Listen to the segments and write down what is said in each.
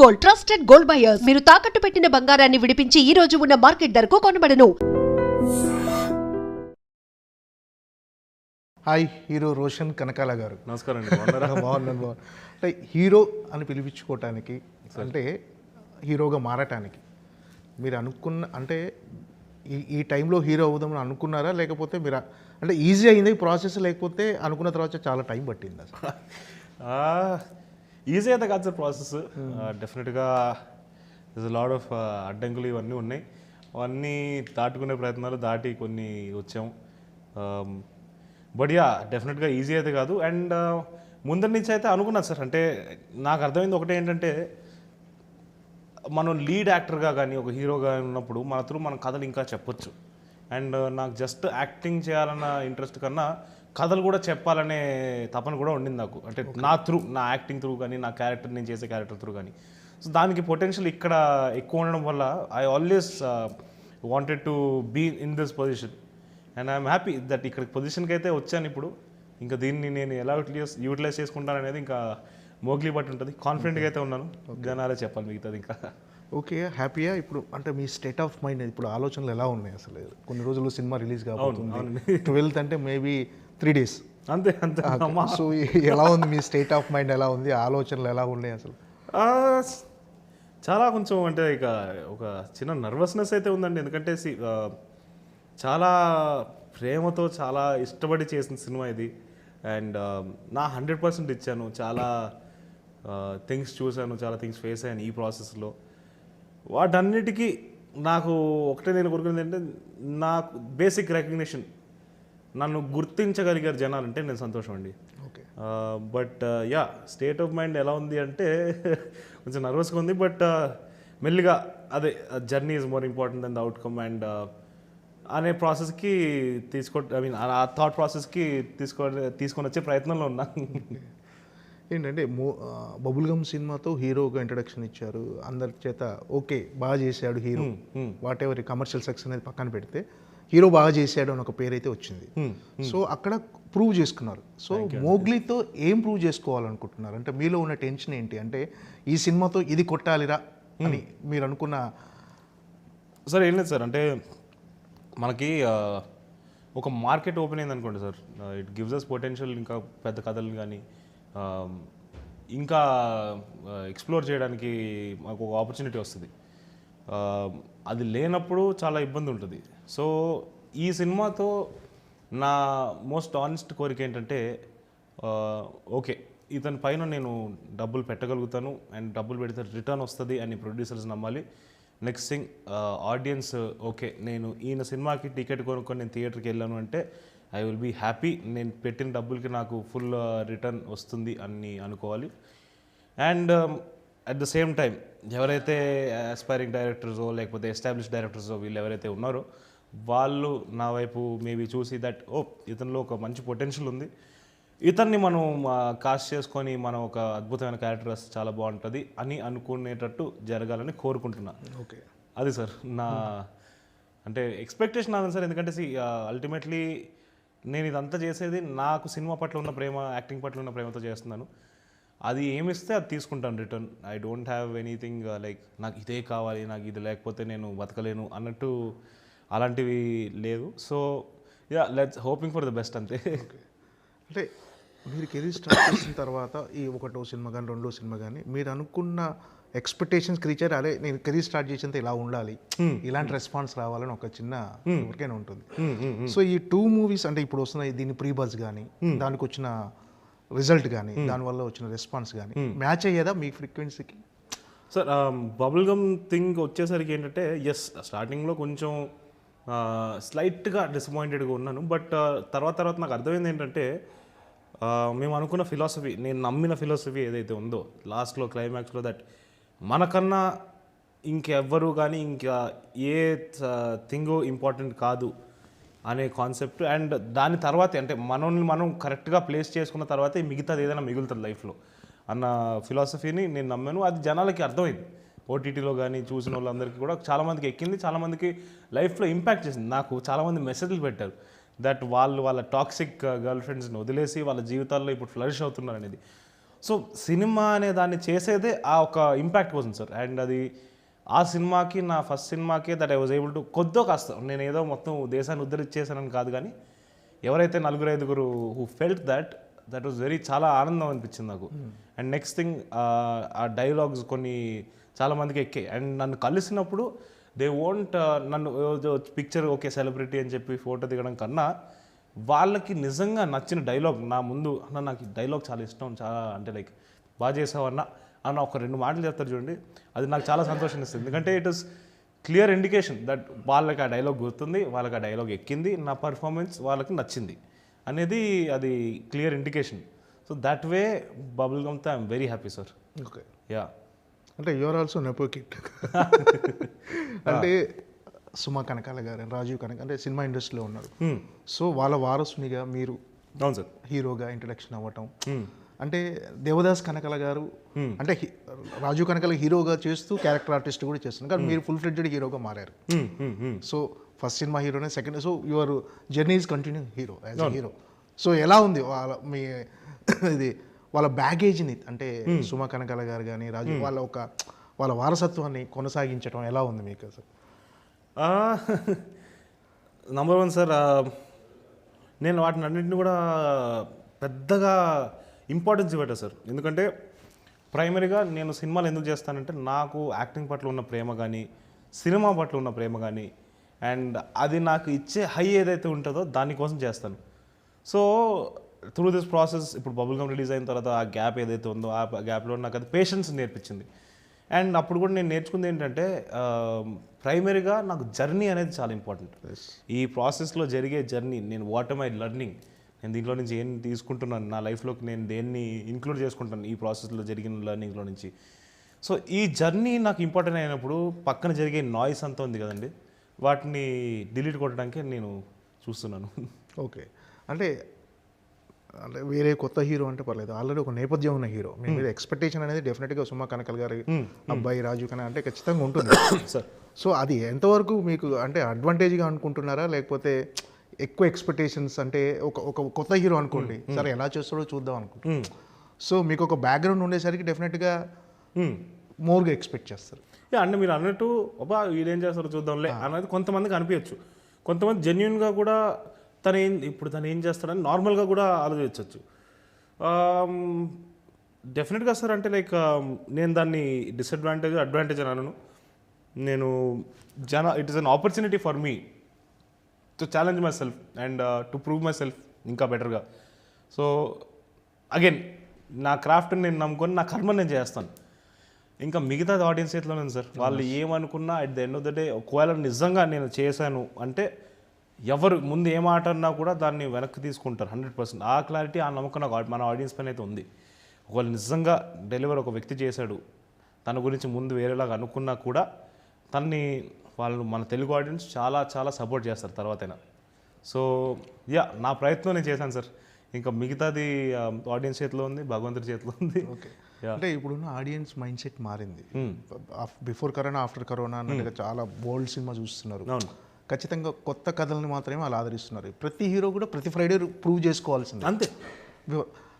Gold trusted gold buyers మీరు తాకట్టు పెట్టిన బంగారాన్ని విడిపించి ఈ రోజు ఉన్న మార్కెట్ ధరకు కొనబడను. హాయ్, హీరో రోషన్ కనకాల గారు. నమస్కారం అండి. బాగున్నాను. అంటే హీరో అని పిలిపించుకోవటానికి అంటే హీరోగా మారటానికి మీరు అనుకున్న అంటే ఈ టైంలో హీరో అవుదామని అనుకున్నారా, లేకపోతే మీరు అంటే ఈజీ అయింది ప్రాసెస్, లేకపోతే అనుకున్న తర్వాత చాలా టైం పట్టింది అసలు? ఈజీ అయితే కాదు సార్ ప్రాసెస్. డెఫినెట్గా దిస్ లాడ్ ఆఫ్ అడ్డంకులు ఇవన్నీ ఉన్నాయి. అవన్నీ దాటుకునే ప్రయత్నాలు దాటి కొన్ని వచ్చాము. బట్ యా, డెఫినెట్గా ఈజీ అయితే కాదు. అండ్ ముందరి నుంచి అయితే అనుకున్నాను సార్. అంటే నాకు అర్థమైంది ఒకటే ఏంటంటే, మనం లీడ్ యాక్టర్గా కానీ ఒక హీరోగా ఉన్నప్పుడు మన త్రూ మన కథలు ఇంకా చెప్పొచ్చు. అండ్ నాకు జస్ట్ యాక్టింగ్ చేయాలన్న ఇంట్రెస్ట్ కన్నా కథలు కూడా చెప్పాలనే తపన కూడా ఉండింది నాకు. అంటే నా త్రూ, నా యాక్టింగ్ త్రూ కానీ, నా క్యారెక్టర్, నేను చేసే క్యారెక్టర్ త్రూ కానీ. సో దానికి పొటెన్షియల్ ఇక్కడ ఎక్కువ ఉండడం వల్ల I always wanted to be in this position. And I'm happy that ఇక్కడ పొజిషన్కి అయితే వచ్చాను ఇప్పుడు. ఇంకా దీన్ని నేను ఎలా యూటిలైజ్ చేసుకుంటాను అనేది ఇంకా మోగ్లీ బట్టి ఉంటుంది. కాన్ఫిడెంట్గా అయితే ఉన్నాను. జనాలే చెప్పాలి మిగతాది ఇంకా. ఓకే, హ్యాపీయా ఇప్పుడు? అంటే మీ స్టేట్ ఆఫ్ మైండ్ ఇప్పుడు ఆలోచనలు ఎలా ఉన్నాయి అసలు? కొన్ని రోజులు సినిమా రిలీజ్ కాబోతుంది, 12th అంటే మేబీ 3 days అంతే అంతే. సో ఎలా ఉంది మీ స్టేట్ ఆఫ్ మైండ్? ఎలా ఉంది, ఆలోచనలు ఎలా ఉన్నాయి అసలు? చాలా కొంచెం అంటే ఇక ఒక చిన్న నర్వస్నెస్ అయితే ఉందండి. ఎందుకంటే చాలా ప్రేమతో చాలా ఇష్టపడి చేసిన సినిమా ఇది. అండ్ నా 100% ఇచ్చాను. చాలా థింగ్స్ చూశాను, చాలా థింగ్స్ ఫేస్ అయ్యాను ఈ ప్రాసెస్లో. వాటన్నిటికీ నాకు ఒకటే నేను కోరుకునేది ఏంటంటే, నాకు బేసిక్ రికగ్నిషన్, నన్ను గుర్తించగలిగారు జనాలంటే నేను సంతోషం అండి. Okay, but yeah, state of mind ఎలా ఉంది అంటే కొంచెం నర్వస్గా ఉంది. బట్ మెల్లిగా అదే journey is more important than the outcome and అనే ప్రాసెస్కి ఆ థాట్ ప్రాసెస్కి తీసుకొని వచ్చే ప్రయత్నంలో ఉన్నా. ఏంటంటే బబుల్ గమ్ సినిమాతో హీరోగా ఇంట్రడక్షన్ ఇచ్చారు అందరి చేత. ఓకే, బాగా చేశాడు hero, what ever commercial success అనేది పక్కన పెడితే హీరో బాగా చేశాడు అని ఒక పేరు అయితే వచ్చింది. సో అక్కడ ప్రూవ్ చేసుకున్నారు. సో మోగ్లీతో ఏం ప్రూవ్ చేసుకోవాలనుకుంటున్నారు? అంటే మీలో ఉన్న టెన్షన్ ఏంటి? అంటే ఈ సినిమాతో ఇది కొట్టాలిరా అని మీరు అనుకున్న? సార్ ఏం లేదు సార్, అంటే మనకి ఒక మార్కెట్ ఓపెన్ అయింది అనుకోండి sir, it gives us potential. ఇంకా పెద్ద కథలు కానీ ఇంకా ఎక్స్ప్లోర్ చేయడానికి మాకు ఒక ఆపర్చునిటీ వస్తుంది. అది లేనప్పుడు చాలా ఇబ్బంది ఉంటుంది. సో ఈ సినిమాతో నా మోస్ట్ ఆనెస్ట్ కోరిక ఏంటంటే, ఓకే, ఇతని పైన నేను డబ్బులు పెట్టగలుగుతాను అండ్ డబ్బులు పెడితే రిటర్న్ వస్తుంది అని ప్రొడ్యూసర్స్ నమ్మాలి. నెక్స్ట్ థింగ్, ఆడియన్స్ ఓకే, నేను ఈయన సినిమాకి టికెట్ కొనుక్కొని నేను థియేటర్కి వెళ్ళాను అంటే ఐ విల్ బీ హ్యాపీ. నేను పెట్టిన డబ్బులకి నాకు ఫుల్ రిటర్న్ వస్తుంది అని అనుకోవాలి. And at the same time ఎవరైతే ఆస్పైరింగ్ డైరెక్టర్సో లేకపోతే ఎస్టాబ్లిష్ డైరెక్టర్సో వీళ్ళు ఎవరైతే ఉన్నారో వాళ్ళు నా వైపు మేబీ చూసి దట్ ఇతనిలో ఒక మంచి పొటెన్షియల్ ఉంది, ఇతన్ని మనం కాస్ట్ చేసుకొని మనం ఒక అద్భుతమైన క్యారెక్టర్ చాలా బాగుంటుంది అని అనుకునేటట్టు జరగాలని కోరుకుంటున్నాను. ఓకే, అది సార్ నా అంటే ఎక్స్పెక్టేషన్ అదే సార్. ఎందుకంటే అల్టిమేట్లీ నేను ఇదంతా చేసేది నాకు సినిమా పట్ల ఉన్న ప్రేమ, యాక్టింగ్ పట్ల ఉన్న ప్రేమతో చేస్తున్నాను. అది ఏమిస్తే అది తీసుకుంటాను return. I don't have anything like నాకు ఇదే కావాలి, నాకు ఇది లేకపోతే నేను బతకలేను అన్నట్టు అలాంటివి లేదు. So yeah, let's hoping for the best అంతే. అంటే మీరు కెరీర్ స్టార్ట్ చేసిన తర్వాత ఈ 1వ సినిమా కానీ 2వ సినిమా కానీ మీరు అనుకున్న ఎక్స్పెక్టేషన్స్ రీచర్, అదే నేను కెరీర్ స్టార్ట్ చేసినంత ఇలా ఉండాలి, ఇలాంటి రెస్పాన్స్ రావాలని ఒక చిన్న ఎవరికైనా ఉంటుంది. సో ఈ 2 మూవీస్ అంటే ఇప్పుడు వస్తున్న దీని ప్రీ బజ్ కానీ, దానికి వచ్చిన రిజల్ట్ కానీ, దానివల్ల వచ్చిన రెస్పాన్స్ కానీ మ్యాచ్ అయ్యేదా మీ ఫ్రీక్వెన్సీకి? సార్ బబుల్ గమ్ థింగ్ వచ్చేసరికి ఏంటంటే, ఎస్ స్టార్టింగ్లో కొంచెం స్లైట్గా డిసప్పాయింటెడ్గా ఉన్నాను. బట్ తర్వాత నాకు అర్థమైంది ఏంటంటే, మేము అనుకున్న ఫిలాసఫీ, నేను నమ్మిన ఫిలాసఫీ ఏదైతే ఉందో లాస్ట్లో క్లైమాక్స్లో, దట్ మనకన్నా ఇంకెవ్వరు కానీ ఇంకా ఏ థింగ్ ఇంపార్టెంట్ కాదు అనే కాన్సెప్ట్. అండ్ దాని తర్వాతే అంటే మనల్ని మనం కరెక్ట్గా ప్లేస్ చేసుకున్న తర్వాతే మిగతాది ఏదైనా మిగులుతుంది లైఫ్లో అన్న ఫిలాసఫీని నేను నమ్మాను. అది జనాలకి అర్థమైంది. ఓటీటీలో కానీ చూసిన వాళ్ళందరికీ కూడా చాలామందికి ఎక్కింది, చాలామందికి లైఫ్లో ఇంపాక్ట్ చేసింది. నాకు చాలామంది మెసేజ్లు పెట్టారు దట్ వాళ్ళ టాక్సిక్ గర్ల్ ఫ్రెండ్స్ని వదిలేసి వాళ్ళ జీవితాల్లో ఇప్పుడు ఫ్లరిష్ అవుతున్నారు అనేది. సో సినిమా అనే దాన్ని చేసేదే ఆ ఒక ఇంపాక్ట్ కోసం సార్. అండ్ అది ఆ సినిమాకి, నా ఫస్ట్ సినిమాకే that I was able to కొద్దో కాస్త, నేను ఏదో మొత్తం దేశాన్ని ఉద్ధరించేసానని కాదు, కానీ ఎవరైతే 4-5 హూ ఫెల్ట్ దట్ వాజ్ చాలా ఆనందం అనిపించింది నాకు. అండ్ నెక్స్ట్ థింగ్, ఆ డైలాగ్స్ కొన్ని చాలామందికి ఎక్కాయి. అండ్ నన్ను కలిసినప్పుడు దే వోంట్ నన్ను పిక్చర్ ఓకే సెలబ్రిటీ అని చెప్పి ఫోటో దిగడం కన్నా, వాళ్ళకి నిజంగా నచ్చిన డైలాగ్ నా ముందు, అన్న నాకు ఈ డైలాగ్ చాలా ఇష్టం, చాలా అంటే లైక్ బాగా చేసావన్నా అన్న ఒక 2 మాటలు చెప్తారు చూడండి, అది నాకు చాలా సంతోషం ఇస్తుంది. ఎందుకంటే it is clear indication that వాళ్ళకి ఆ డైలాగ్ గుర్తుంది, వాళ్ళకి ఆ డైలాగ్ ఎక్కింది, నా పర్ఫార్మెన్స్ వాళ్ళకి నచ్చింది అనేది అది clear indication. So that way bubble గమ్తో I'm very happy sir. Okay, yeah. అంటే యువర్ ఆల్సో నెపో కిడ్. అంటే సుమా కనకాల గారు, రాజీవ్ కనక అంటే సినిమా ఇండస్ట్రీలో ఉన్నారు. సో వాళ్ళ వారసునిగా మీరు అవును సార్ హీరోగా ఇంట్రడక్షన్ అవ్వటం, అంటే దేవదాస్ కనకాల గారు అంటే రాజీవ్ కనకాల హీరోగా చేస్తూ క్యారెక్టర్ ఆర్టిస్ట్ కూడా చేస్తున్నారు, కానీ మీరు ఫుల్ ఫ్లెడ్జెడ్ హీరోగా మారారు. సో ఫస్ట్ సినిమా హీరోనే, second, so your journey is continue hero as a hero. So ఎలా ఉంది వాళ్ళ మీ ఇది వాళ్ళ బ్యాగేజ్ని, అంటే సుమా కనకాల గారు కానీ రాజు వాళ్ళ వారసత్వాన్ని కొనసాగించడం ఎలా ఉంది మీకు అసలు? నంబర్ 1 సార్, నేను వాటిని అన్నింటిని కూడా పెద్దగా ఇంపార్టెన్స్ ఇవ్వటం సార్. ఎందుకంటే ప్రైమరీగా నేను సినిమాలు ఎందుకు చేస్తానంటే, నాకు యాక్టింగ్ పట్ల ఉన్న ప్రేమ కానీ, సినిమా పట్ల ఉన్న ప్రేమ కానీ, అండ్ అది నాకు ఇచ్చే హై ఏదైతే ఉంటుందో దానికోసం చేస్తాను. సో త్రూ దిస్ ప్రాసెస్, ఇప్పుడు బబుల్ గమ్ రిలీజ్ అయిన తర్వాత ఆ గ్యాప్ ఏదైతే ఉందో, ఆ గ్యాప్లో నాకు అది పేషెన్స్ నేర్పించింది. అండ్ అప్పుడు కూడా నేను నేర్చుకుంది ఏంటంటే, ప్రైమరీగా నాకు జర్నీ అనేది చాలా ఇంపార్టెంట్. ఈ ప్రాసెస్లో జరిగే జర్నీ, నేను వాట్ ఎమ్ ఐ లర్నింగ్, నేను దీంట్లో నుంచి ఏం తీసుకుంటున్నాను, నా లైఫ్లోకి నేను దేన్ని ఇంక్లూడ్ చేసుకుంటాను ఈ ప్రాసెస్లో జరిగిన లర్నింగ్లో నుంచి. సో ఈ జర్నీ నాకు ఇంపార్టెంట్ అయినప్పుడు పక్కన జరిగే నాయిస్ అంతా ఉంది కదండి, వాటిని డిలీట్ కొట్టడానికి నేను చూస్తున్నాను. ఓకే, అంటే వేరే కొత్త హీరో అంటే పర్లేదు, ఆల్రెడీ ఒక నేపథ్యం ఉన్న హీరో, మీ మీద ఎక్స్పెక్టేషన్ అనేది డెఫినెట్గా సుమా కనకల్ గారి అబ్బాయి రాజు కన్నా అంటే ఖచ్చితంగా ఉంటుంది సార్. సో అది ఎంతవరకు మీకు అంటే అడ్వాంటేజ్గా అనుకుంటున్నారా, లేకపోతే ఎక్కువ ఎక్స్పెక్టేషన్స్, అంటే ఒక కొత్త హీరో అనుకోండి, సరే ఎలా చేస్తాడో చూద్దాం అనుకుంటున్నాను. సో మీకు ఒక బ్యాక్గ్రౌండ్ ఉండేసరికి డెఫినెట్గా మోర్గా ఎక్స్పెక్ట్ చేస్తారు. అంటే మీరు అన్నట్టు అబ్బా వీడేం చేస్తారో చూద్దాంలే అన్నది కొంతమందికి అనిపించచ్చు. కొంతమంది జెన్యున్గా కూడా తను ఏం చేస్తాడని నార్మల్గా కూడా ఆలోచించవచ్చు. డెఫినెట్గా సార్, అంటే లైక్ నేను దాన్ని అడ్వాంటేజ్ అని అనను. నేను it is an opportunity for me to challenge my self and to prove my self ఇంకా బెటర్గా. సో అగైన్ నా క్రాఫ్ట్ని నేను నమ్ముకొని నా కర్మని నేను చేస్తాను. ఇంకా మిగతా ఆడియన్స్ చేతిలోనే ఉంది సార్. వాళ్ళు ఏమనుకున్నా at the end of the day, ఒకవేళ నిజంగా నేను చేశాను అంటే ఎవరు ముందు ఏ మాట అన్నా కూడా దాన్ని వెనక్కి తీసుకుంటారు 100%. ఆ క్లారిటీ, ఆ నమ్మకం నాకు మన ఆడియన్స్ పైన అయితే ఉంది. ఒకవేళ నిజంగా డెలివర్ ఒక వ్యక్తి చేశాడు, తన గురించి ముందు వేరేలాగా అనుకున్నా కూడా వాళ్ళు మన తెలుగు ఆడియన్స్ చాలా చాలా సపోర్ట్ చేస్తారు తర్వాతైనా. సో నా ప్రయత్నం నేను చేశాను సార్. ఇంకా మిగతాది ఆడియన్స్ చేతిలో ఉంది, భగవంతుడి చేతిలో ఉంది. ఓకే, అంటే ఇప్పుడున్న ఆడియన్స్ మైండ్ సెట్ మారింది. బిఫోర్ కరోనా, ఆఫ్టర్ కరోనా అన్నట్టుగా చాలా బోల్డ్ సినిమా చూస్తున్నారు. ఖచ్చితంగా కొత్త కథలను మాత్రమే వాళ్ళు ఆదరిస్తున్నారు. ప్రతి హీరో కూడా ప్రతి ఫ్రైడే ప్రూవ్ చేసుకోవాల్సింది అంతే.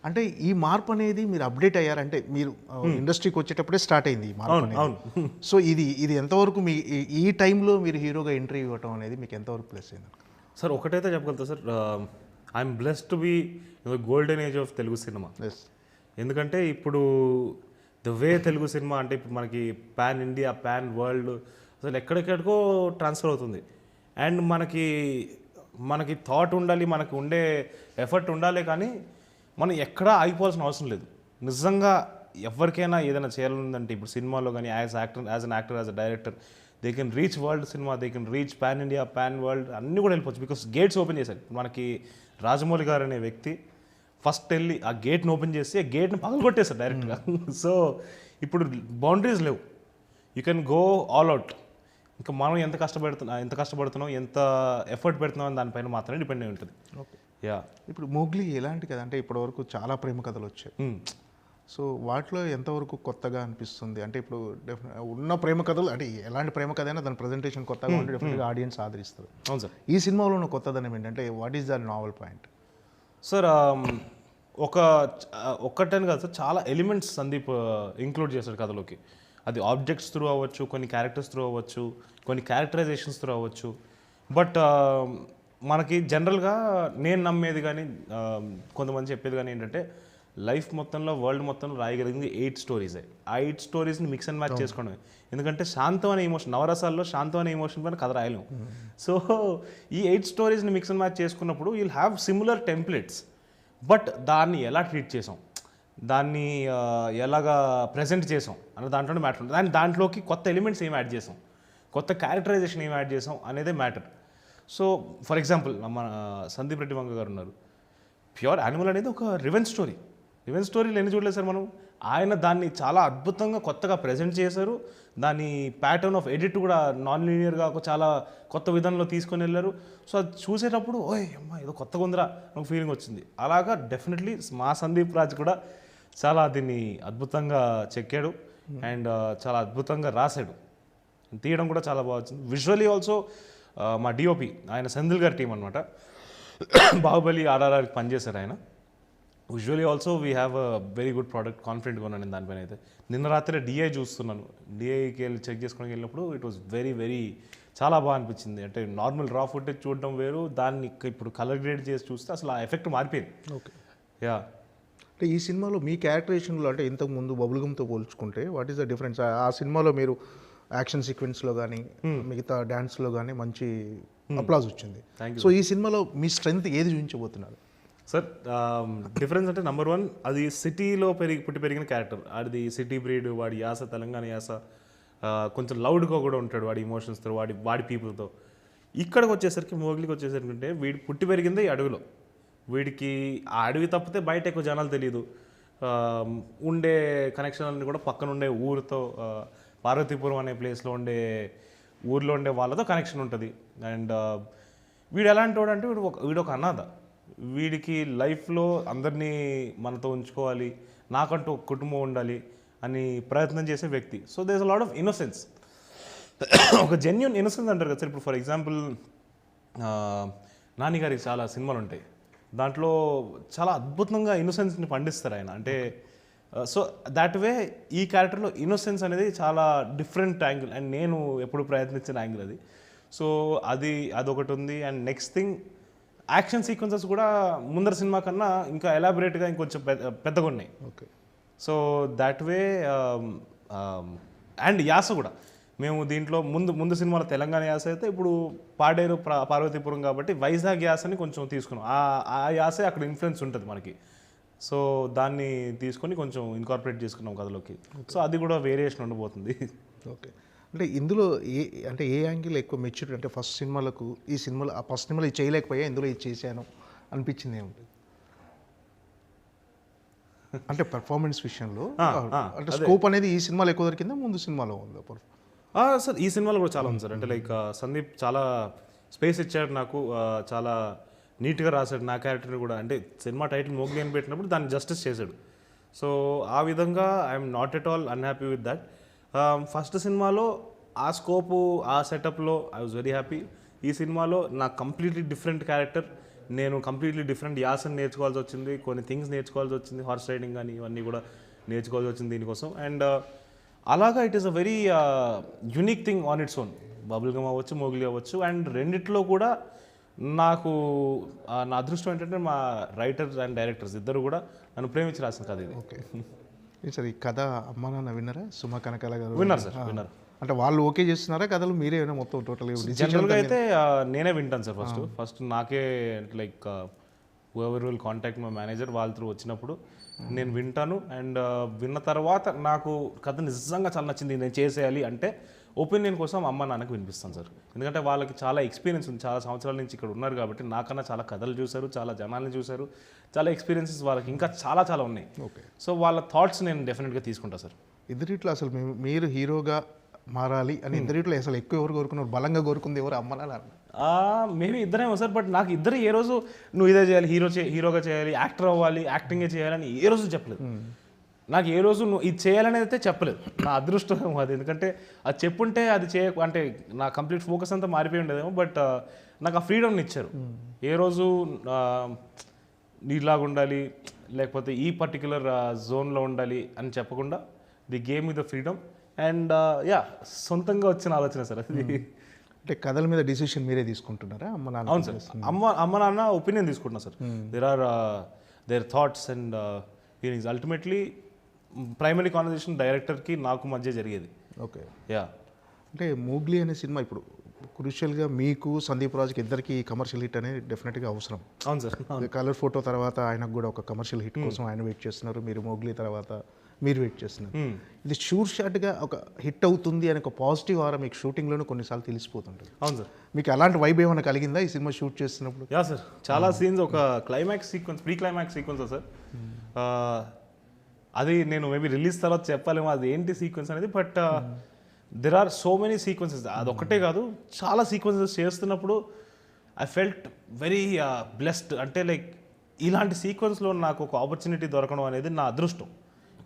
అంటే ఈ మార్పు అనేది మీరు అప్డేట్ అయ్యారంటే, మీరు ఇండస్ట్రీకి వచ్చేటప్పుడే స్టార్ట్ అయింది ఈ మార్పు అనేది. సో ఇది ఎంతవరకు మీ ఈ టైంలో మీరు హీరోగా ఎంట్రీ ఇవ్వటం అనేది మీకు ఎంతవరకు ప్లస్ అయింది సార్? ఒకటైతే చెప్పగలుగుతా sir, I'm blessed to be golden age of Telugu cinema. ఎందుకంటే ఇప్పుడు ద వే తెలుగు సినిమా అంటే ఇప్పుడు మనకి పాన్ ఇండియా, పాన్ వరల్డ్, అసలు ఎక్కడెక్కడికో ట్రాన్స్ఫర్ అవుతుంది. అండ్ మనకి థాట్ ఉండాలి, మనకి ఉండే ఎఫర్ట్ ఉండాలి, కానీ మనం ఎక్కడా ఆగిపోవాల్సిన అవసరం లేదు. నిజంగా ఎవరికైనా ఏదైనా చేయాలంటే ఇప్పుడు సినిమాలో కానీ as an actor, as a director, they can reach world cinema, they can reach pan India, pan world అన్నీ కూడా వెళ్ళిపోవచ్చు. బికాస్ గేట్స్ ఓపెన్ చేశారు మనకి. రాజమౌళి గారు అనే వ్యక్తి ఫస్ట్ వెళ్ళి ఆ గేట్ని ఓపెన్ చేసి ఆ గేట్ని పగలగొట్టేశారు డైరెక్ట్గా. సో ఇప్పుడు బౌండరీస్ లేవు, you can go all out. ఇంకా మనం ఎంత కష్టపడుతున్నాం, ఎంత ఎఫర్ట్ పెడుతున్నాం అని దానిపైన మాత్రమే డిపెండ్ అయి ఉంటుంది. ఓకే, ఇప్పుడు మోగ్లీ ఎలాంటి కథ అంటే ఇప్పటివరకు చాలా ప్రేమ కథలు వచ్చాయి. సో వాటిలో ఎంతవరకు కొత్తగా అనిపిస్తుంది? అంటే ఇప్పుడు ఉన్న ప్రేమ కథలు అంటే ఎలాంటి ప్రేమ కథ అయినా దాని ప్రజెంటేషన్ కొత్తగా ఉంటే డెఫినెట్గా ఆడియన్స్ ఆదరిస్తారు. అవును సార్. ఈ సినిమాలో ఉన్న కొత్తదనం ఏంటంటే what is the novel point? Sir ఒక్కటని కాదు సార్, చాలా ఎలిమెంట్స్ సందీప్ ఇంక్లూడ్ చేశాడు కథలోకి. అది ఆబ్జెక్ట్స్ త్రూ అవ్వచ్చు, కొన్ని క్యారెక్టర్స్ త్రూ అవ్వచ్చు, కొన్ని క్యారెక్టరైజేషన్స్ త్రూ అవ్వచ్చు. బట్ మనకి జనరల్గా నేను నమ్మేది కానీ కొంతమంది చెప్పేది కానీ ఏంటంటే, లైఫ్ మొత్తంలో వరల్డ్ మొత్తంలో రాయగలిగింది 8 స్టోరీసే. ఆ 8 స్టోరీస్ని మిక్స్ అండ్ మ్యాచ్ చేసుకోవడమే. ఎందుకంటే శాంతం అనే ఎమోషన్, నవరసాల్లో శాంతం అనే ఎమోషన్ పైన కథ రాయలేము. సో ఈ 8 స్టోరీస్ని మిక్స్ అండ్ మ్యాచ్ చేసుకున్నప్పుడు you'll have similar templates. But దాన్ని ఎలా ట్రీట్ చేసాం, దాన్ని ఎలాగా ప్రజెంట్ చేసాం అన్న దాంట్లోనే మ్యాటర్ ఉంటుంది. అండ్ దాంట్లోకి కొత్త ఎలిమెంట్స్ ఏం యాడ్ చేసాం, కొత్త క్యారెక్టరైజేషన్ ఏం యాడ్ చేసాం అనేదే మ్యాటర్. సో ఫర్ ఎగ్జాంపుల్ మన సందీప్ రెడ్డి వంగ గారు ఉన్నారు. ప్యూర్ యానిమల్ అనేది ఒక రివెంజ్ స్టోరీ. రివెంజ్ స్టోరీలు ఎన్ని చూడలేదు సార్ మనం. ఆయన దాన్ని చాలా అద్భుతంగా కొత్తగా ప్రజెంట్ చేశారు. దాని ప్యాటర్న్ ఆఫ్ ఎడిట్ కూడా నాన్ లీనియర్గా ఒక చాలా కొత్త విధానంలో తీసుకొని వెళ్ళారు. సో అది చూసేటప్పుడు ఓయ్ అమ్మా ఏదో కొత్తగా ఉందిరా ఒక ఫీలింగ్ వచ్చింది. అలాగా డెఫినెట్లీ మా సందీప్ రాజ్ కూడా చాలా దీన్ని అద్భుతంగా చెక్కాడు అండ్ చాలా అద్భుతంగా రాశాడు. తీయడం కూడా చాలా బాగా వచ్చింది. విజువలీ ఆల్సో మా డిఓపి ఆయన సెంధిల్ గారి టీం అనమాట. బాహుబలి ఆర్ఆర్ఆర్కి పనిచేశారు ఆయన. Visually also we have a very good product, కాన్ఫిడెంట్గా ఉన్నాను నేను దానిపైన. అయితే నిన్న రాత్రి డిఐ చూస్తున్నాను. డిఐకి వెళ్ళి చెక్ చేసుకోవడానికి వెళ్ళినప్పుడు ఇట్ వాస్ వెరీ చాలా బాగా అనిపించింది. అంటే నార్మల్ రా ఫుటేజ్ చూడడం వేరు, దాన్ని ఇప్పుడు కలర్ గ్రేడ్ చేసి చూస్తే అసలు ఆ ఎఫెక్ట్ మారిపోయింది. ఓకే. యా, అంటే ఈ సినిమాలో మీ క్యారెక్టరేషన్లో అంటే ఇంతకు ముందు బబుల్గమ్తో పోల్చుకుంటే వాట్ ఈస్ ద డిఫరెన్స్? ఆ సినిమాలో మీరు యాక్షన్ సీక్వెన్స్లో కానీ మిగతా డ్యాన్స్లో కానీ మంచి అప్లాజ్ వచ్చింది. సో ఈ సినిమాలో మీ స్ట్రెంగ్త్ ఏది చూపించబోతున్నారు సార్? డిఫరెన్స్ అంటే నెంబర్ 1, అది సిటీలో పుట్టి పెరిగిన క్యారెక్టర్. అది సిటీ బ్రీడ్, వాడి యాస తెలంగాణ యాస, కొంచెం లౌడ్గా కూడా ఉంటాడు వాడి ఇమోషన్స్తో, వాడి పీపుల్తో. ఇక్కడికి వచ్చేసరికి మోగ్లీకి వచ్చేసరికి అంటే వీడి పుట్టి పెరిగిందే ఈ అడవిలో. వీడికి ఆ అడవి తప్పితే బయట ఎక్కువ జనాలు తెలియదు. ఉండే కనెక్షన్ అన్ని కూడా పక్కన ఉండే ఊరితో, పార్వతీపురం అనే ప్లేస్లో ఉండే ఊర్లో ఉండే వాళ్ళతో కనెక్షన్ ఉంటుంది. అండ్ వీడు ఎలాంటి వాడు అంటే వీడు ఒక అనాథ. వీడికి లైఫ్లో అందరినీ మనతో ఉంచుకోవాలి, నాకంటూ ఒక కుటుంబం ఉండాలి అని ప్రయత్నం చేసే వ్యక్తి. So there is a lot of innocence, ఒక జెన్యున్ ఇన్నోసెన్స్ అంటారు కదా సార్. ఇప్పుడు ఫర్ ఎగ్జాంపుల్ నాని గారికి చాలా సినిమాలు ఉంటాయి, దాంట్లో చాలా అద్భుతంగా ఇన్నోసెన్స్ని పండిస్తారు ఆయన. అంటే సో దాట్ వే ఈ క్యారెక్టర్లో ఇన్నోసెన్స్ అనేది చాలా డిఫరెంట్ యాంగిల్, అండ్ నేను ఎప్పుడు ప్రయత్నించిన యాంగిల్ అది. సో అదొకటి ఉంది. And next thing, action sequences కూడా ముందర సినిమా కన్నా ఇంకా ఎలాబొరేట్గా ఇంకొంచెం పెద్దగా ఉన్నాయి. Okay. So that way and యాస కూడా మేము దీంట్లో ముందు సినిమాలో తెలంగాణ యాస అయితే ఇప్పుడు పాడేరు పార్వతీపురం కాబట్టి వైజాగ్ యాసని కొంచెం తీసుకున్నాం. ఆ యాసే అక్కడ ఇన్ఫ్లుయెన్స్ ఉంటుంది మనకి. సో దాన్ని తీసుకొని కొంచెం ఇన్కార్పొరేట్ చేసుకున్నాం కథలోకి. సో అది కూడా వేరియేషన్ ఉండబోతుంది. ఓకే. అంటే ఇందులో ఏ యాంగిల్ ఎక్కువ మెచ్యూరిటీ? అంటే ఫస్ట్ సినిమాలకు ఈ సినిమాలో, ఆ ఫస్ట్ సినిమాలో ఇది చేయలేకపోయా, ఇందులో ఇది చేశాను అనిపించింది ఏముంటుంది? అంటే పెర్ఫార్మెన్స్ విషయంలో అంటే స్కోప్ అనేది ఈ సినిమాలో ఎక్కువ దొరికిందా, ముందు సినిమాలో ఉందా? సార్ ఈ సినిమాలో కూడా చాలా ఉంది సార్. అంటే లైక్ సందీప్ చాలా స్పేస్ ఇచ్చాడు నాకు, చాలా నీట్గా రాశాడు నా క్యారెక్టర్ని కూడా. అంటే సినిమా టైటిల్ మోగ్లీ అని పెట్టినప్పుడు దాన్ని జస్టిస్ చేశాడు. సో ఆ విధంగా I'm not at all unhappy with that. First సినిమాలో ఆ స్కోపు, ఆ సెటప్లో ఐ వాజ్ వెరీ హ్యాపీ. ఈ సినిమాలో నాకు కంప్లీట్లీ డిఫరెంట్ క్యారెక్టర్, నేను కంప్లీట్లీ డిఫరెంట్ యాసను నేర్చుకోవాల్సి వచ్చింది, కొన్ని థింగ్స్ నేర్చుకోవాల్సి వచ్చింది, హార్స్ రైడింగ్ కానీ ఇవన్నీ కూడా నేర్చుకోవాల్సి వచ్చింది దీనికోసం. అండ్ అలాగా it is a very unique thing on its own. Bubblegum అవ్వచ్చు, మోగ్లీ అవ్వచ్చు. అండ్ రెండిట్లో కూడా నాకు నా అదృష్టం ఏంటంటే మా రైటర్స్ అండ్ డైరెక్టర్స్ ఇద్దరు కూడా నన్ను ప్రేమించి రాసిన కథ ఇది. Okay sir. ఈ కథ అమ్మ నాన్న విన్నారా? సుమ కనకాల గారు విన్నారు సార్, విన్నారు. అంటే వాళ్ళు ఓకే చేస్తున్నారా కథలు, మీరే మొత్తం టోటల్? జనరల్గా అయితే నేనే వింటాను సార్. ఫస్ట్ నాకే like whoever will contact my manager, వాళ్ళ త్రూ వచ్చినప్పుడు నేను వింటాను. అండ్ విన్న తర్వాత నాకు కథ నిజంగా చాలా నచ్చింది, నేను చేసేయాలి అంటే ఒపీనియన్ కోసం అమ్మ నాన్నకి వినిపిస్తాను సార్. ఎందుకంటే వాళ్ళకి చాలా ఎక్స్పీరియన్స్ ఉంది, చాలా సంవత్సరాల నుంచి ఇక్కడ ఉన్నారు కాబట్టి నాకన్నా చాలా కథలు చూశారు, చాలా జనాల్ని చూశారు, చాలా ఎక్స్పీరియన్సెస్ వాళ్ళకి ఇంకా చాలా ఉన్నాయి. ఓకే. సో వాళ్ళ థాట్స్ నేను డెఫినెట్గా తీసుకుంటాను సార్. ఇద్దరిట్లో అసలు మీరు హీరోగా మారాలి అని ఇద్దరిట్లో అసలు ఎక్కువ ఎవరు కోరుకున్నారు, బలంగా కోరుకుంది ఎవరు, అమ్మ నాన్న? Maybe ఇద్దరేమో sir. బట్ నాకు ఇద్దరు ఏ రోజు నువ్వు ఇదే చేయాలి, హీరోగా చేయాలి, యాక్టర్ అవ్వాలి, యాక్టింగే చేయాలని ఏ రోజు చెప్పలేదు. నాకు ఏ రోజు నువ్వు ఇది చేయాలనేది అయితే చెప్పలేదు. నా అదృష్టం అది. ఎందుకంటే అది చెప్పుంటే అది అంటే నా కంప్లీట్ ఫోకస్ అంతా మారిపోయి ఉండేదేమో. బట్ నాకు ఆ ఫ్రీడమ్ని ఇచ్చారు. ఏ రోజు నీలాగా ఉండాలి, లేకపోతే ఈ పర్టికులర్ జోన్లో ఉండాలి అని చెప్పకుండా the game with the freedom and సొంతంగా వచ్చిన ఆలోచన సార్ అది. అంటే కథల మీద డిసిషన్ మీరే తీసుకుంటున్నారా అమ్మ నాన్న? అవును సార్, అమ్మ నాన్న ఒపీనియన్ తీసుకుంటున్నా sir. There are their thoughts and feelings. Ultimately primary conversation డైరెక్టర్కి నాకు మధ్య జరిగేది. ఓకే. యా అంటే మోగ్లీ అనే సినిమా ఇప్పుడు క్రూషియల్గా మీకు సందీప్ రాజుకి ఇద్దరికి కమర్షియల్ హిట్ అనేది డెఫినెట్గా అవసరం. అవును సార్. కలర్ ఫోటో తర్వాత ఆయనకు కూడా ఒక కమర్షియల్ హిట్ కోసం ఆయన వెయిట్ చేస్తున్నారు, మీరు మోగ్లీ తర్వాత మీరు వెయిట్ చేస్తున్నారు. ఇది షూర్ షాట్గా ఒక హిట్ అవుతుంది అని ఒక పాజిటివ్ ఆరా మీకు షూటింగ్లోనే కొన్నిసార్లు తెలిసిపోతుంటుంది. అవును సార్. మీకు అలాంటి వైబ్ ఏమైనా కలిగిందా ఈ సినిమా షూట్ చేస్తున్నప్పుడు? యా సార్, చాలా సీన్స్ ఒక climax sequence, pre climax sequence sir. అది నేను మేబీ రిలీజ్ తర్వాత చెప్పాలేమో అది ఏంటి సీక్వెన్స్ అనేది. But there are so many sequences. అదొక్కటే కాదు, చాలా సీక్వెన్సెస్ చేస్తున్నప్పుడు ఐ ఫెల్ట్ వెరీ బ్లెస్డ్. అంటే లైక్ ఇలాంటి సీక్వెన్స్లో నాకు ఒక ఆపర్చునిటీ దొరకడం అనేది నా అదృష్టం.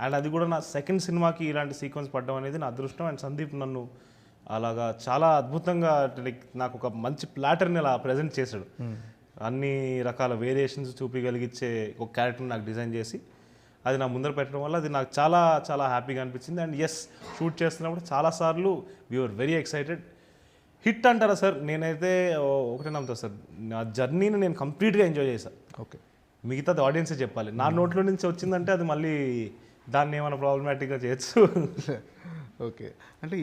అండ్ అది కూడా నా సెకండ్ సినిమాకి ఇలాంటి సీక్వెన్స్ పడడం అనేది నా అదృష్టం. అండ్ సందీప్ నన్ను అలాగా చాలా అద్భుతంగా లైక్ నాకు ఒక మంచి ప్లాటర్ని అలా ప్రజెంట్ చేశాడు. అన్ని రకాల వేరియేషన్స్ చూపించగలిగించే ఒక క్యారెక్టర్ని నాకు డిజైన్ చేసి అది నా ముందర పెట్టడం వల్ల అది నాకు చాలా చాలా హ్యాపీగా అనిపించింది. అండ్ ఎస్, షూట్ చేస్తున్నప్పుడు చాలాసార్లు వీఆర్ వెరీ ఎక్సైటెడ్. హిట్ అంటారా సార్, నేనైతే ఒకటే నమ్ముతా సార్, నా జర్నీని నేను కంప్లీట్గా ఎంజాయ్ చేశాను. ఓకే. మిగతాది ఆడియన్సే చెప్పాలి. నా నోట్లో నుంచి వచ్చిందంటే అది మళ్ళీ దాన్ని ఏమైనా ప్రాబ్లమాటిక్గా చేయొచ్చు. ఓకే. అంటే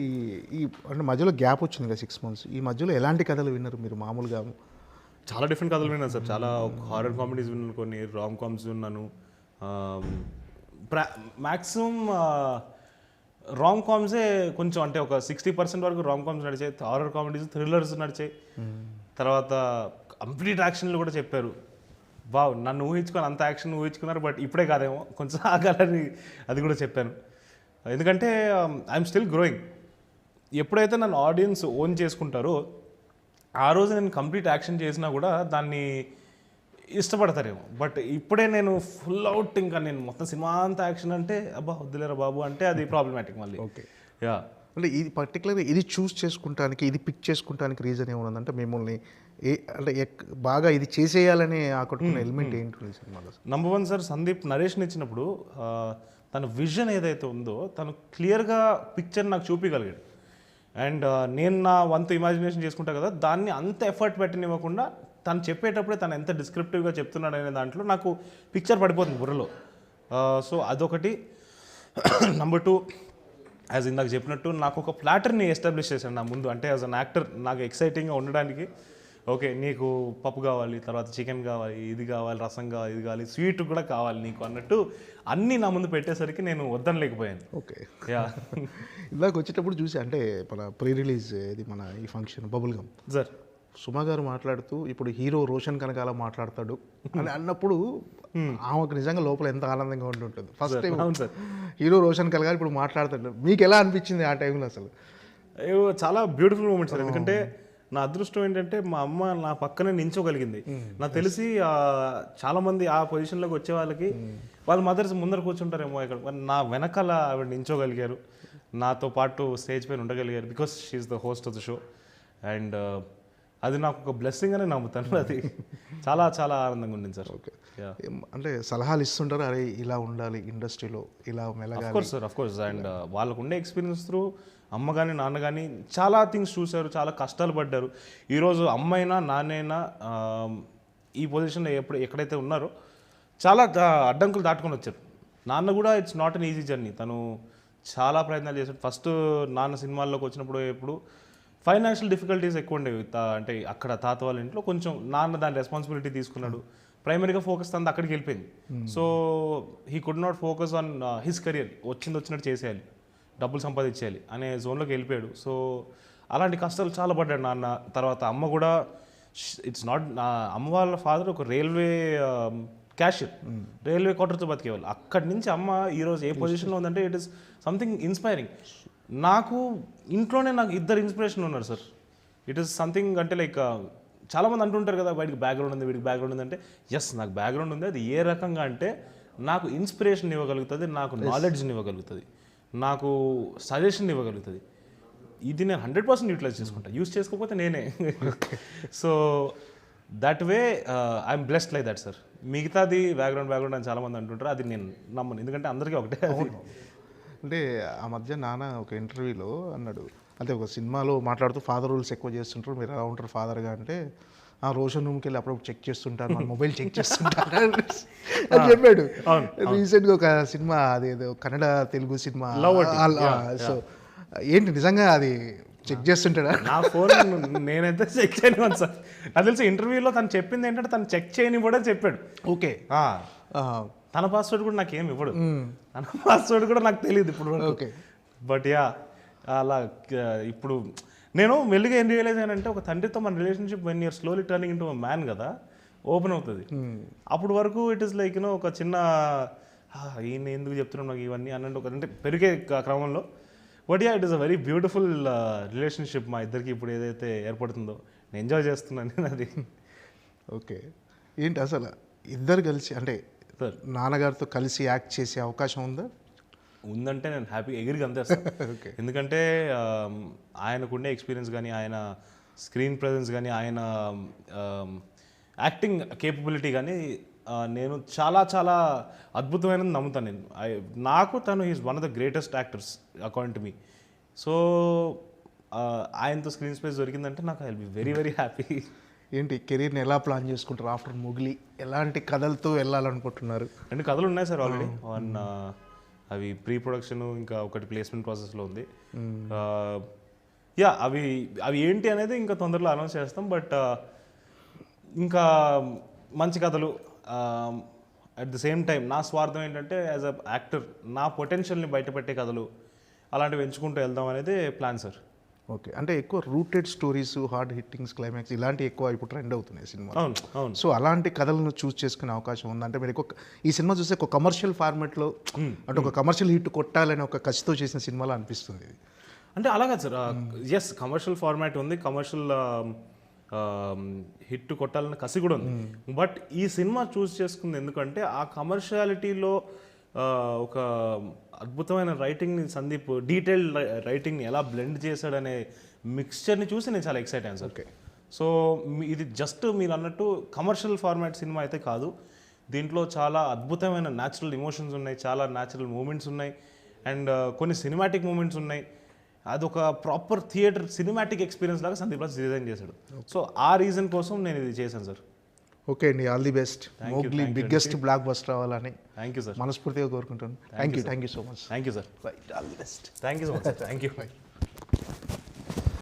ఈ అంటే మధ్యలో గ్యాప్ వచ్చింది కదా 6 months. ఈ మధ్యలో ఎలాంటి కథలు విన్నారు మీరు మామూలుగా? చాలా డిఫరెంట్ కథలు విన్నాను సార్. చాలా హారర్ కామెడీస్ విన్నాను, కొన్ని రామ్ కామ్స్ విన్నాను. మ్యాక్సిమం రామ్ కామ్సే కొంచెం, అంటే ఒక 60% వరకు రామ్ కామ్స్ నడిచాయి. హారర్ కామెడీస్, థ్రిల్లర్స్ నడిచాయి. తర్వాత కంప్లీట్ యాక్షన్లు కూడా చెప్పారు. బావ్, నన్ను ఊహించుకొని అంత యాక్షన్ ఊహించుకున్నారు, బట్ ఇప్పుడే కాదేమో, కొంచెం ఆగాలని అది కూడా చెప్పాను. ఎందుకంటే ఐఎమ్ స్టిల్ గ్రోయింగ్. ఎప్పుడైతే నన్ను ఆడియన్స్ ఓన్ చేసుకుంటారో ఆ రోజు నేను కంప్లీట్ యాక్షన్ చేసినా కూడా దాన్ని ఇష్టపడతారేమో. బట్ ఇప్పుడే నేను ఫుల్ అవుట్, ఇంకా నేను మొత్తం సినిమా అంతా యాక్షన్ అంటే అబ్బా వద్దులేరా బాబు అంటే అది ప్రాబ్లమాటిక్ మళ్ళీ. ఓకే. యా, అంటే ఇది పర్టికులర్గా ఇది చూస్ చేసుకుంటానికి, ఇది పిక్ చేసుకుంటానికి రీజన్ ఏమన్నదంటే మిమ్మల్ని అంటే బాగా ఇది చేసేయాలని ఆకట్టుకున్న ఎలిమెంట్ ఏంటి సినిమాలో? నంబర్ 1 సార్, సందీప్ నరేషన్ ఇచ్చినప్పుడు తన విజన్ ఏదైతే ఉందో తను క్లియర్గా పిక్చర్ నాకు చూపించగలిగాడు. అండ్ నేను నా వంతు ఇమాజినేషన్ చేసుకుంటా కదా, దాన్ని అంత ఎఫర్ట్ పెట్టనివ్వకుండా తను చెప్పేటప్పుడే తను ఎంత డిస్క్రిప్టివ్గా చెప్తున్నాడు అనే దాంట్లో నాకు పిక్చర్ పడిపోతుంది బుర్రలో. సో అదొకటి. నంబర్ 2, యాజ్ ఇందాక చెప్పినట్టు నాకు ఒక ప్లాటర్ని ఎస్టాబ్లిష్ చేశాను నా ముందు. అంటే యాజ్ అన్ యాక్టర్ నాకు ఎక్సైటింగ్గా ఉండడానికి, ఓకే నీకు పప్పు కావాలి, తర్వాత చికెన్ కావాలి, ఇది కావాలి, రసం కావాలి, ఇది కావాలి, స్వీట్ కూడా కావాలి నీకు అన్నట్టు అన్నీ నా ముందు పెట్టేసరికి నేను వద్దనలేకపోయాను. ఓకే. యా, ఇందాక వచ్చేటప్పుడు చూసి, అంటే మన ప్రీ రిలీజ్ ఇది మన ఈ ఫంక్షన్ బబుల్ గమ్ సార్, సుమా గారు మాట్లాడుతూ ఇప్పుడు హీరో రోషన్ కనకాల మాట్లాడతాడు అని అన్నప్పుడు ఆమెకు నిజంగా లోపల ఎంత ఆనందంగా ఉంటుంటుంది. First time hero Roshan Kanakala ఇప్పుడు మాట్లాడతాడు. మీకు ఎలా అనిపించింది ఆ టైంలో అసలు? చాలా బ్యూటిఫుల్ మూమెంట్ సార్. ఎందుకంటే నా అదృష్టం ఏంటంటే మా అమ్మ నా పక్కనే నించోగలిగింది. నాకు తెలిసి చాలా మంది ఆ పొజిషన్లోకి వచ్చే వాళ్ళకి వాళ్ళ మదర్స్ ముందర కూర్చుంటారేమో, ఇక్కడ నా వెనకాల ఆవిడ నించోగలిగారు, నాతో పాటు స్టేజ్ పైన ఉండగలిగారు. Because she is the host of the show. And అది నాకు ఒక బ్లెస్సింగ్ అనే నమ్ముతాను. అది చాలా చాలా ఆనందంగా ఉండింది సార్. ఓకే. అంటే సలహాలు ఇస్తుంటారు, అరే ఇలా ఉండాలి ఇండస్ట్రీలో, ఇలా మెల్లగా? Of course sir, of course. అండ్ వాళ్ళకు ఉండే ఎక్స్పీరియన్స్ త్రూ అమ్మ కానీ నాన్న కానీ చాలా థింగ్స్ చూశారు, చాలా కష్టాలు పడ్డారు. ఈరోజు అమ్మైనా నాన్నైనా ఈ పొజిషన్లో ఎక్కడైతే ఉన్నారో చాలా అడ్డంకులు దాటుకొని వచ్చారు. నాన్న కూడా it's not an easy journey. తను చాలా ప్రయత్నాలు చేశాడు. ఫస్ట్ నాన్న సినిమాల్లోకి వచ్చినప్పుడు ఎప్పుడు ఫైనాన్షియల్ డిఫికల్టీస్ ఎక్కువ ఉండేవి. అంటే అక్కడ తాత వాళ్ళ ఇంట్లో కొంచెం నాన్న దాని రెస్పాన్సిబిలిటీ తీసుకున్నాడు. ప్రైమరీగా ఫోకస్ అంతా అక్కడికి వెళ్ళిపోయింది. So he could not focus on his career. వచ్చినట్టు చేసేయాలి, డబ్బులు సంపాదించేయాలి అనే జోన్లోకి వెళ్ళిపోయాడు. సో అలాంటి కష్టాలు చాలా పడ్డాడు నాన్న. తర్వాత అమ్మ కూడా ఇట్స్ నాట్, అమ్మ వాళ్ళ ఫాదర్ ఒక రైల్వే క్యాషియర్, రైల్వే క్వార్టర్తో బతికేవాళ్ళు. అక్కడి నుంచి అమ్మ ఈరోజు ఏ పొజిషన్లో ఉందంటే ఇట్ ఈస్ సంథింగ్ ఇన్స్పైరింగ్. నాకు ఇంట్లోనే నాకు ఇద్దరు ఇన్స్పిరేషన్ ఉన్నారు సార్. ఇట్ ఈస్ సంథింగ్ అంటే లైక్ చాలామంది అంటుంటారు కదా వాడికి బ్యాక్గ్రౌండ్ ఉంది, వీడికి బ్యాక్గ్రౌండ్ ఉంది అంటే, ఎస్ నాకు బ్యాక్గ్రౌండ్ ఉంది. అది ఏ రకంగా అంటే నాకు ఇన్స్పిరేషన్ ఇవ్వగలుగుతుంది, నాకు నాలెడ్జ్ని ఇవ్వగలుగుతుంది, నాకు సజెషన్ ఇవ్వగలుగుతుంది. ఇది నేను 100% యూటిలైజ్ చేసుకుంటాను. యూస్ చేసుకోకపోతే నేనే. So that way I'm blessed like that sir. మిగతాది బ్యాక్గ్రౌండ్ అని చాలామంది అంటుంటారు, అది నేను నమ్మను, ఎందుకంటే అందరికీ ఒకటే అది. అంటే ఆ మధ్య నాన్న ఒక ఇంటర్వ్యూలో అన్నాడు, అంటే ఒక సినిమాలో మాట్లాడుతూ ఫాదర్ రూల్స్ ఎక్కువ చేస్తుంటారు, మీరు ఎలా ఉంటారు ఫాదర్గా అంటే, ఆ రోషన్ రూమ్కి వెళ్ళి అప్పుడప్పుడు చెక్ చేస్తుంటారు, మన మొబైల్ చెక్ చేస్తుంటారు అని చెప్పాడు. రీసెంట్గా ఒక సినిమా అదేదో కన్నడ తెలుగు సినిమా, సో ఏంటి నిజంగా అది చెక్ చేస్తుంటాడా? నా ఫోన్ నేనైతే చెక్ చేయను సార్. అది తెలిసి ఇంటర్వ్యూలో తను చెప్పింది ఏంటంటే తను చెక్ చేయని కూడా చెప్పాడు. ఓకే, తన పాస్వర్డ్ కూడా నాకు ఏమి ఇవ్వడు, తన పాస్వర్డ్ కూడా నాకు తెలియదు ఇప్పుడు. ఓకే, బట్ యా అలా ఇప్పుడు నేను మెల్లిగా ఏం రియలైజ్ అయ్యానంటే, ఒక తండ్రితో మన relationship when you're slowly turning into man కదా, ఓపెన్ అవుతుంది. అప్పుడు వరకు ఇట్ ఈస్ లైక్ ఒక చిన్న ఈయన ఎందుకు చెప్తున్నాం నాకు ఇవన్నీ అన్నట్టు ఒక అంటే పెరిగే క్రమంలో. But yeah it is a very beautiful relationship మా ఇద్దరికి ఇప్పుడు ఏదైతే ఏర్పడుతుందో నేను ఎంజాయ్ చేస్తున్నాను నేను అది. ఓకే, ఏంటి అసలు ఇద్దరు కలిసి అంటే సార్ నాన్నగారితో కలిసి యాక్ట్ చేసే అవకాశం ఉందా? ఉందంటే నేను హ్యాపీ ఎగిరికి అందేస్తాను. ఎందుకంటే ఆయనకుండే ఎక్స్పీరియన్స్ కానీ, ఆయన స్క్రీన్ ప్రెజెన్స్ కానీ, ఆయన యాక్టింగ్ కేపబిలిటీ కానీ నేను చాలా చాలా అద్భుతమైనది నమ్ముతాను నేను. నాకు తను is one of the greatest actors according to me. So ఆయనతో స్క్రీన్ స్పేస్ దొరికిందంటే నాకు I will be very very happy. ఏంటి కెరీర్ని ఎలా ప్లాన్ చేసుకుంటారు ఆఫ్టర్ మొగిలి? ఎలాంటి కథలతో వెళ్ళాలనుకుంటున్నారు? 2 కథలు ఉన్నాయి సార్ ఆల్రెడీ. వన్ అవి ప్రీ ప్రొడక్షన్, ఇంకా ఒకటి ప్లేస్మెంట్ ప్రాసెస్లో ఉంది. యా అవి ఏంటి అనేది ఇంకా తొందరలో అనౌన్స్ చేస్తాం. బట్ ఇంకా మంచి కథలు, అట్ ద సేమ్ టైం నా స్వార్థం ఏంటంటే యాజ్ అ యాక్టర్ నా పొటెన్షియల్ని బయటపెట్టే కథలు అలాంటివి ఎంచుకుంటూ వెళ్దాం అనేది ప్లాన్ సార్. ఓకే, అంటే ఎక్కువ rooted stories, hard hittings, climax ఇలాంటివి ఎక్కువ ఇప్పుడు ట్రెండ్ అవుతున్నాయి సినిమా. అవును అవును. సో అలాంటి కథలను చూస్ చేసుకునే అవకాశం ఉంది అంటే మీరు ఎక్కువ ఈ సినిమా చూస్తే ఒక కమర్షియల్ ఫార్మాట్లో అంటే ఒక కమర్షియల్ హిట్ కొట్టాలని ఒక కసితో చేసిన సినిమాలో అనిపిస్తుంది ఇది. అంటే అలాగా సార్, ఎస్ కమర్షియల్ ఫార్మాట్ ఉంది, కమర్షియల్ హిట్ కొట్టాలన్న కసి కూడా ఉంది. బట్ ఈ సినిమా చూస్ చేసుకుంది ఎందుకంటే ఆ కమర్షియాలిటీలో ఒక అద్భుతమైన రైటింగ్ని సందీప్ డీటెయిల్డ్ రైటింగ్ని ఎలా బ్లెండ్ చేశాడనే మిక్స్చర్ని చూసి నేను చాలా ఎక్సైట్ అయ్యాను సార్. ఓకే, సో ఇది జస్ట్ మీరు అన్నట్టు కమర్షియల్ ఫార్మాట్ సినిమా అయితే కాదు, దీంట్లో చాలా అద్భుతమైన న్యాచురల్ ఎమోషన్స్ ఉన్నాయి, చాలా న్యాచురల్ మూమెంట్స్ ఉన్నాయి, అండ్ కొన్ని సినిమాటిక్ మూమెంట్స్ ఉన్నాయి. అదొక ప్రాపర్ థియేటర్ సినిమాటిక్ ఎక్స్పీరియన్స్ లాగా సందీప్ రాజ్ డిజైన్ చేశాడు. సో ఆ రీజన్ కోసం నేను ఇది చేశాను సార్. ఓకే అండి, all the best. Mowgli biggest block buster అవ్వాలని థ్యాంక్ యూ సార్, మనస్ఫూర్తిగా కోరుకుంటాను. Thank you so much. Thank you sir, right, all the best. Thank you so much, thank you.